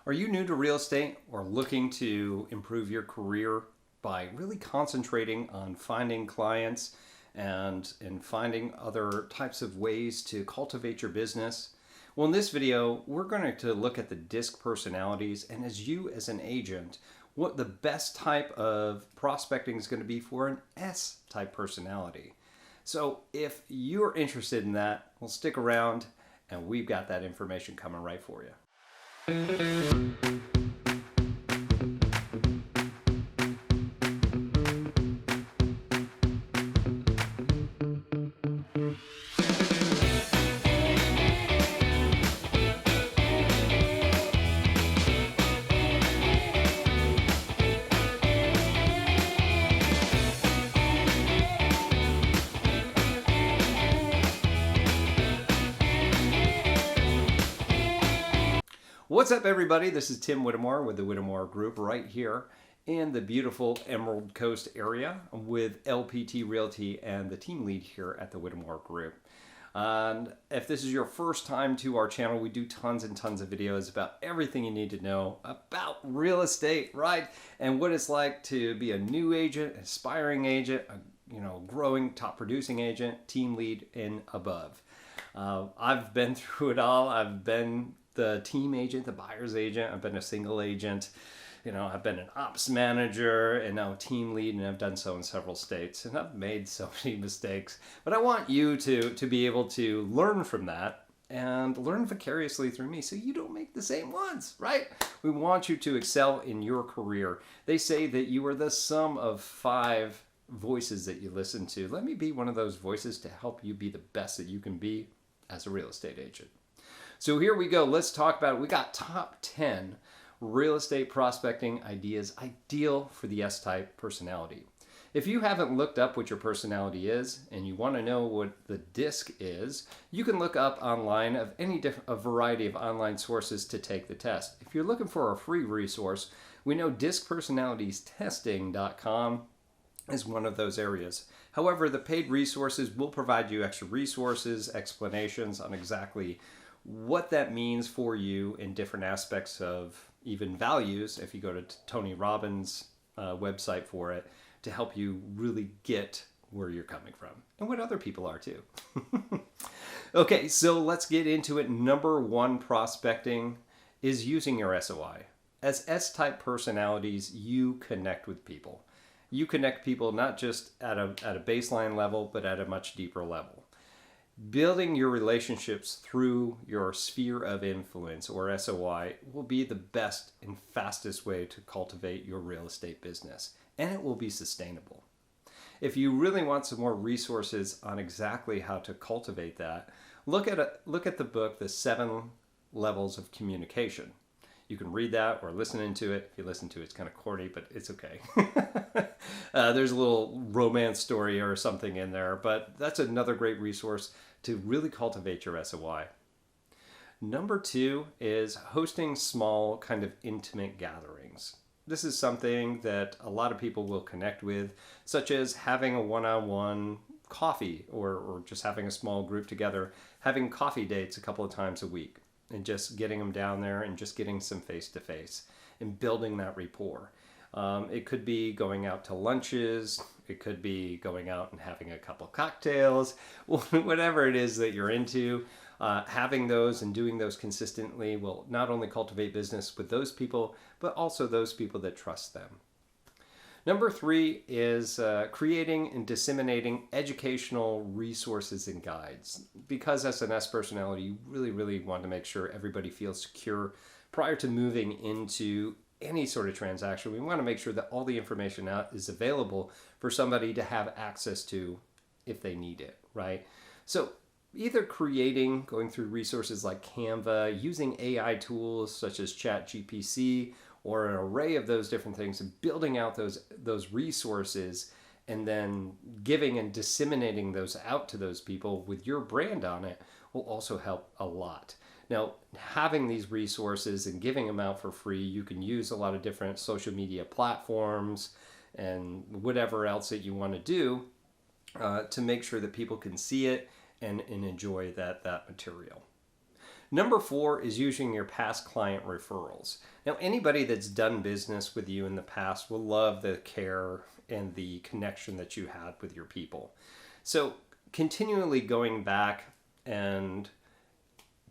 Are you new to real estate or looking to improve your career by really concentrating on finding clients and finding other types of ways to cultivate your business? Well, in this video, we're going to look at the DISC personalities and as you as an agent, what the best type of prospecting is going to be for an S-type personality. So if you're interested in that, well, stick around and we've got that information coming right for you. What's up, everybody? This is Tim Whittemore with the Whittemore Group right here in the beautiful Emerald Coast area with LPT Realty and the team lead here at the Whittemore Group. And if this is your first time to our channel, we do tons and tons of videos about everything you need to know about real estate, right? And what it's like to be a new agent, aspiring agent, growing top producing agent, team lead and above. I've been through it all. I've been the team agent, the buyer's agent. I've been a single agent. I've been an ops manager and now a team lead, and I've done so in several states. And I've made so many mistakes. But I want you to be able to learn from that and learn vicariously through me so you don't make the same ones, right? We want you to excel in your career. They say that you are the sum of 5 voices that you listen to. Let me be one of those voices to help you be the best that you can be as a real estate agent. So here we go. Let's talk about it. We got top 10 real estate prospecting ideas ideal for the S-type personality. If you haven't looked up what your personality is and you want to know what the DISC is, you can look up online of a variety of online sources to take the test. If you're looking for a free resource, we know discpersonalitiestesting.com is one of those areas. However, the paid resources will provide you extra resources, explanations on exactly what that means for you in different aspects of even values, if you go to Tony Robbins' website for it, to help you really get where you're coming from and what other people are too. Okay, so let's get into it. Number 1 prospecting is using your SOI. As S-type personalities, you connect with people. You connect people not just at a baseline level, but at a much deeper level. Building your relationships through your sphere of influence, or SOI, will be the best and fastest way to cultivate your real estate business, and it will be sustainable. If you really want some more resources on exactly how to cultivate that, look at the book, The 7 Levels of Communication. You can read that or listen into it. If you listen to it, it's kind of corny, but it's okay. There's a little romance story or something in there, but that's another great resource to really cultivate your SOI. Number 2 is hosting small kind of intimate gatherings. This is something that a lot of people will connect with, such as having a one-on-one coffee or just having a small group together, having coffee dates a couple of times a week, and just getting them down there and just getting some face-to-face and building that rapport. It could be going out to lunches. It could be going out and having a couple cocktails, whatever it is that you're into. Having those and doing those consistently will not only cultivate business with those people, but also those people that trust them. Number 3 is creating and disseminating educational resources and guides. Because as an S personality, you really want to make sure everybody feels secure prior to moving into any sort of transaction. We want to make sure that all the information out is available for somebody to have access to if they need it, right? So either going through resources like Canva, using AI tools such as ChatGPT, or an array of those different things, and building out those resources and then giving and disseminating those out to those people with your brand on it will also help a lot. Now, having these resources and giving them out for free, you can use a lot of different social media platforms and whatever else that you want to do to make sure that people can see it and enjoy that material. Number 4 is using your past client referrals. Now, anybody that's done business with you in the past will love the care and the connection that you had with your people. So continually going back and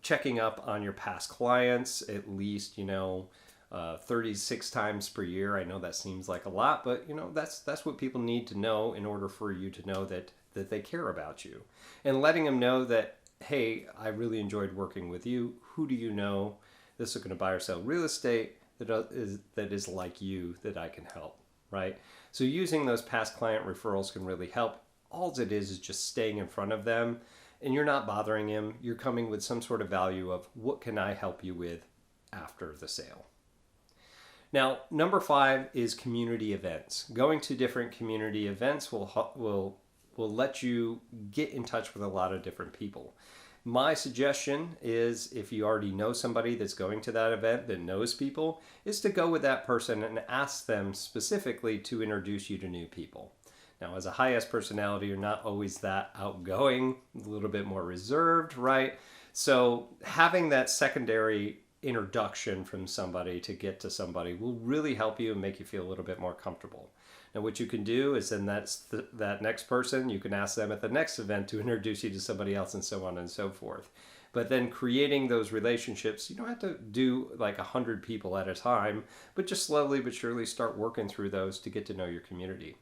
checking up on your past clients, at least, 36 times per year. I know that seems like a lot, but that's what people need to know in order for you to know that they care about you. And letting them know that, hey, I really enjoyed working with you. Who do you know this is going to buy or sell real estate that is like you that I can help, right? So using those past client referrals can really help. All it is just staying in front of them, and you're not bothering him. You're coming with some sort of value of what can I help you with after the sale. Now, number 5 is community events. Going to different community events will let you get in touch with a lot of different people. My suggestion is, if you already know somebody that's going to that event that knows people, is to go with that person and ask them specifically to introduce you to new people. Now, as a high S personality, you're not always that outgoing, a little bit more reserved, right? So having that secondary introduction from somebody to get to somebody will really help you and make you feel a little bit more comfortable. Now, what you can do is then that next person, you can ask them at the next event to introduce you to somebody else, and so on and so forth. But then creating those relationships, you don't have to do like 100 people at a time, but just slowly but surely start working through those to get to know your community.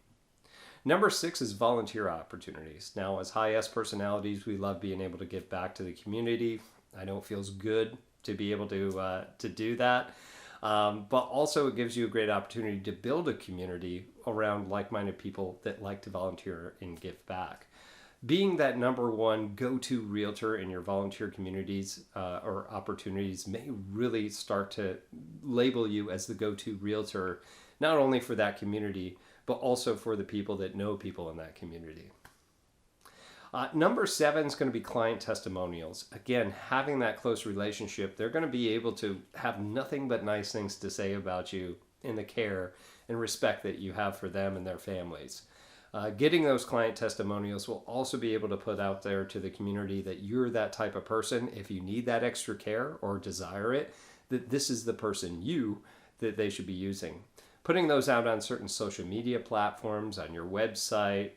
Number 6 is volunteer opportunities. Now, as high S personalities, we love being able to give back to the community. I know it feels good to be able to do that. But also it gives you a great opportunity to build a community around like-minded people that like to volunteer and give back. Being that number 1 go-to realtor in your volunteer communities or opportunities may really start to label you as the go-to realtor, not only for that community, but also for the people that know people in that community. Number 7 is going to be client testimonials. Again, having that close relationship, they're going to be able to have nothing but nice things to say about you in the care and respect that you have for them and their families. Getting those client testimonials will also be able to put out there to the community that you're that type of person. If you need that extra care or desire it, that this is the person that they should be using. Putting those out on certain social media platforms, on your website,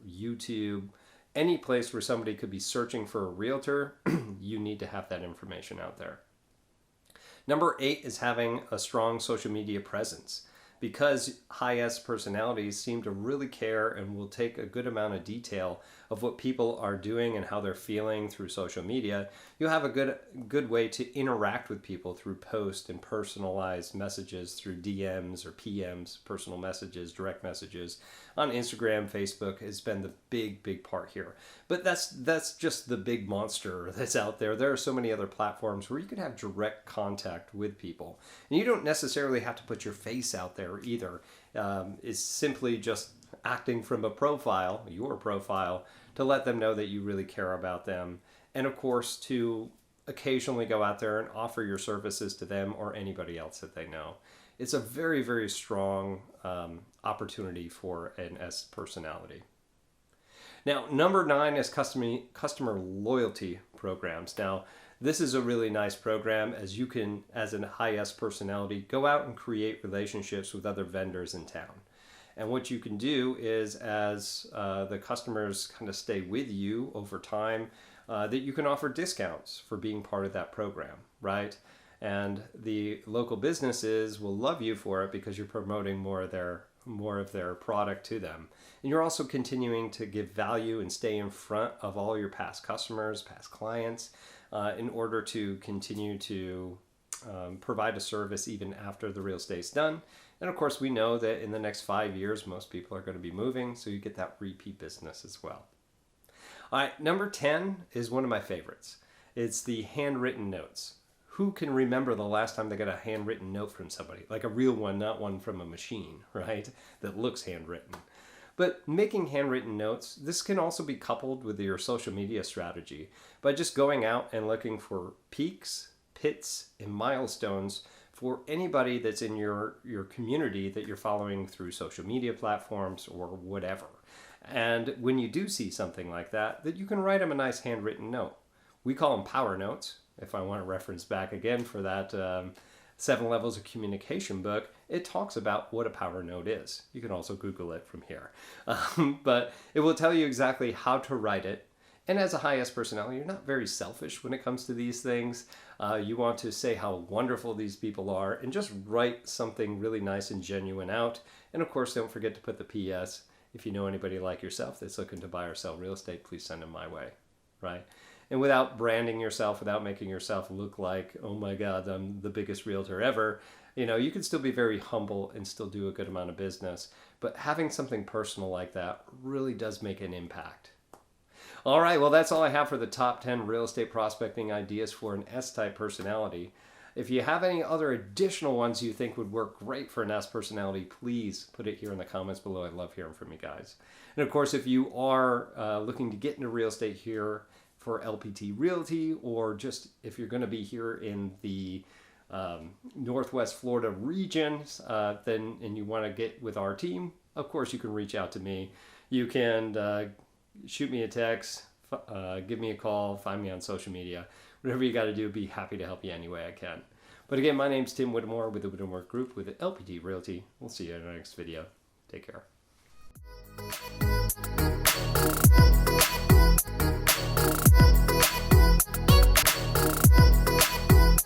YouTube, any place where somebody could be searching for a realtor, you need to have that information out there. Number 8 is having a strong social media presence. Because high S personalities seem to really care and will take a good amount of detail of what people are doing and how they're feeling through social media, you'll have a good way to interact with people through posts and personalized messages through DMs or PMs, personal messages, direct messages. On Instagram, Facebook has been the big part here. But that's just the big monster that's out there. There are so many other platforms where you can have direct contact with people. And you don't necessarily have to put your face out there either. It's simply just acting from your profile, to let them know that you really care about them. And of course, to occasionally go out there and offer your services to them or anybody else that they know. It's a very, very strong opportunity for an S personality. Now, number 9 is customer loyalty programs. Now, this is a really nice program, as you can, as a high S personality, go out and create relationships with other vendors in town. And what you can do is, as the customers kind of stay with you over time, that you can offer discounts for being part of that program, right? And the local businesses will love you for it because you're promoting more of their product to them. And you're also continuing to give value and stay in front of all your past customers, past clients, in order to continue to provide a service even after the real estate's done. And of course, we know that in the next 5 years, most people are going to be moving, so you get that repeat business as well. All right, number 10 is one of my favorites. It's the handwritten notes. Who can remember the last time they got a handwritten note from somebody? Like a real one, not one from a machine, right? That looks handwritten. But making handwritten notes, this can also be coupled with your social media strategy by just going out and looking for peaks, pits, and milestones for anybody that's in your community that you're following through social media platforms or whatever. And when you do see something like that, that you can write them a nice handwritten note. We call them power notes. if I want to reference back again for that 7 Levels of Communication book, it talks about what a power note is. You can also Google it from here. But it will tell you exactly how to write it. And as a high S personality, you're not very selfish when it comes to these things. You want to say how wonderful these people are and just write something really nice and genuine out. And of course, don't forget to put the PS. If you know anybody like yourself that's looking to buy or sell real estate, please send them my way, right? And without branding yourself, without making yourself look like, oh my God, I'm the biggest realtor ever, you can still be very humble and still do a good amount of business. But having something personal like that really does make an impact. All right, well, that's all I have for the top 10 real estate prospecting ideas for an S-type personality. If you have any other additional ones you think would work great for an S personality, please put it here in the comments below. I love hearing from you guys. And of course, if you are looking to get into real estate here for LPT Realty, or just if you're going to be here in the Northwest Florida region, and you want to get with our team, of course, you can reach out to me. You can shoot me a text, give me a call, find me on social media. Whatever you got to do, be happy to help you any way I can. But again, my name's Tim Whittemore with the Whittemore Group with LPT Realty. We'll see you in our next video. Take care.